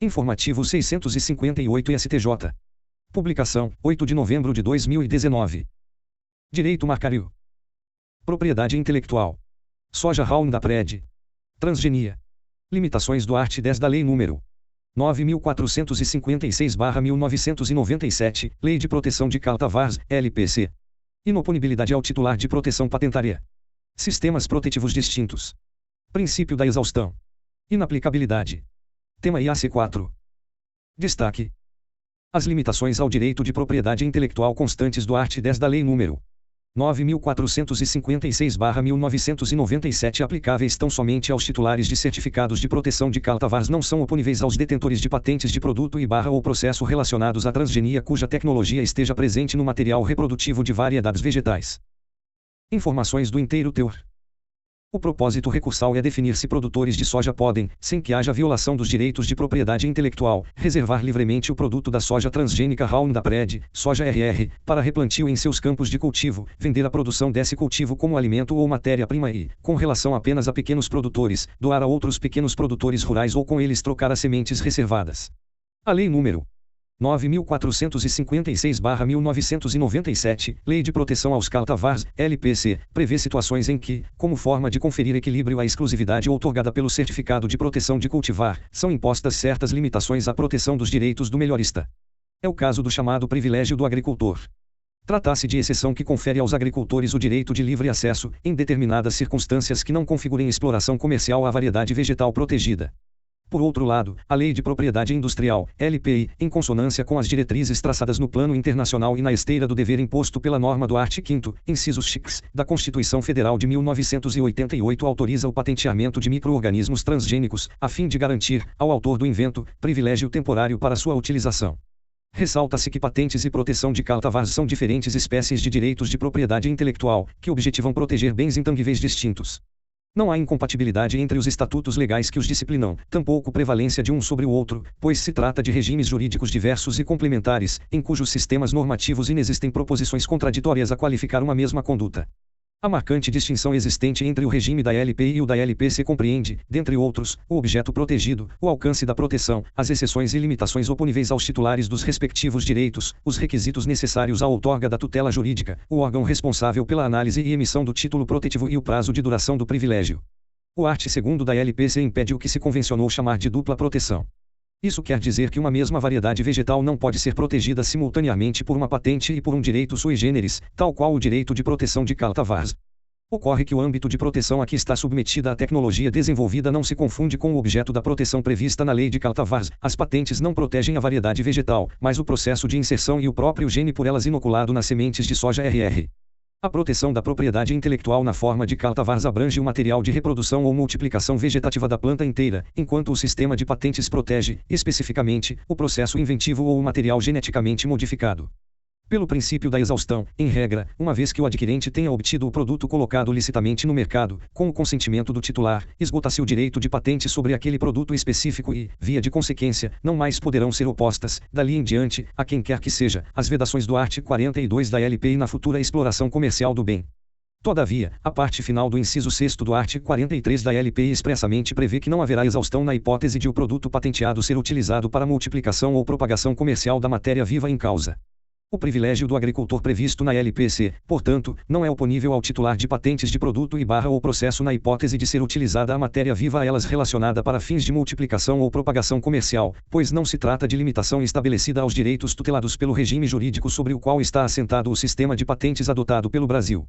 Informativo 658 STJ. Publicação, 8 de novembro de 2019. Direito marcário. Propriedade intelectual. Soja Roundup. Transgenia. Limitações do art. 10 da Lei nº 9.456/1997, Lei de Proteção de Cultivars, LPC. Inoponibilidade ao titular de proteção patentária. Sistemas protetivos distintos. Princípio da exaustão. Inaplicabilidade. Tema IAC 4. Destaque: as limitações ao direito de propriedade intelectual constantes do art. 10 da Lei nº 9.456/1997 aplicáveis tão somente aos titulares de certificados de proteção de cultivars, não são oponíveis aos detentores de patentes de produto ou processo relacionados à transgenia cuja tecnologia esteja presente no material reprodutivo de variedades vegetais. Informações do inteiro teor. O propósito recursal é definir se produtores de soja podem, sem que haja violação dos direitos de propriedade intelectual, reservar livremente o produto da soja transgênica Roundup Ready, soja RR, para replantio em seus campos de cultivo, vender a produção desse cultivo como alimento ou matéria-prima e, com relação apenas a pequenos produtores, doar a outros pequenos produtores rurais ou com eles trocar as sementes reservadas. A Lei nº 9.456/1997, Lei de Proteção aos Cultivars, LPC, prevê situações em que, como forma de conferir equilíbrio à exclusividade outorgada pelo certificado de proteção de cultivar, são impostas certas limitações à proteção dos direitos do melhorista. É o caso do chamado privilégio do agricultor. Trata-se de exceção que confere aos agricultores o direito de livre acesso, em determinadas circunstâncias que não configurem exploração comercial à variedade vegetal protegida. Por outro lado, a Lei de Propriedade Industrial, LPI, em consonância com as diretrizes traçadas no plano internacional e na esteira do dever imposto pela norma do art. 5º, inciso X, da Constituição Federal de 1988 autoriza o patenteamento de micro-organismos transgênicos, a fim de garantir, ao autor do invento, privilégio temporário para sua utilização. Ressalta-se que patentes e proteção de cultivars são diferentes espécies de direitos de propriedade intelectual, que objetivam proteger bens intangíveis distintos. Não há incompatibilidade entre os estatutos legais que os disciplinam, tampouco prevalência de um sobre o outro, pois se trata de regimes jurídicos diversos e complementares, em cujos sistemas normativos inexistem proposições contraditórias a qualificar uma mesma conduta. A marcante distinção existente entre o regime da LPI e o da LPC compreende, dentre outros, o objeto protegido, o alcance da proteção, as exceções e limitações oponíveis aos titulares dos respectivos direitos, os requisitos necessários à outorga da tutela jurídica, o órgão responsável pela análise e emissão do título protetivo e o prazo de duração do privilégio. O art. 2º da LPC impede o que se convencionou chamar de dupla proteção. Isso quer dizer que uma mesma variedade vegetal não pode ser protegida simultaneamente por uma patente e por um direito sui generis, tal qual o direito de proteção de cultivars. Ocorre que o âmbito de proteção a que está submetida a tecnologia desenvolvida não se confunde com o objeto da proteção prevista na Lei de Cultivars. As patentes não protegem a variedade vegetal, mas o processo de inserção e o próprio gene por elas inoculado nas sementes de soja RR. A proteção da propriedade intelectual na forma de cultivars abrange o material de reprodução ou multiplicação vegetativa da planta inteira, enquanto o sistema de patentes protege, especificamente, o processo inventivo ou o material geneticamente modificado. Pelo princípio da exaustão, em regra, uma vez que o adquirente tenha obtido o produto colocado licitamente no mercado, com o consentimento do titular, esgota-se o direito de patente sobre aquele produto específico e, via de consequência, não mais poderão ser opostas, dali em diante, a quem quer que seja, as vedações do art. 42 da LPI na futura exploração comercial do bem. Todavia, a parte final do inciso 6º do art. 43 da LPI expressamente prevê que não haverá exaustão na hipótese de o produto patenteado ser utilizado para multiplicação ou propagação comercial da matéria viva em causa. O privilégio do agricultor previsto na LPC, portanto, não é oponível ao titular de patentes de produto ou processo na hipótese de ser utilizada a matéria viva a elas relacionada para fins de multiplicação ou propagação comercial, pois não se trata de limitação estabelecida aos direitos tutelados pelo regime jurídico sobre o qual está assentado o sistema de patentes adotado pelo Brasil.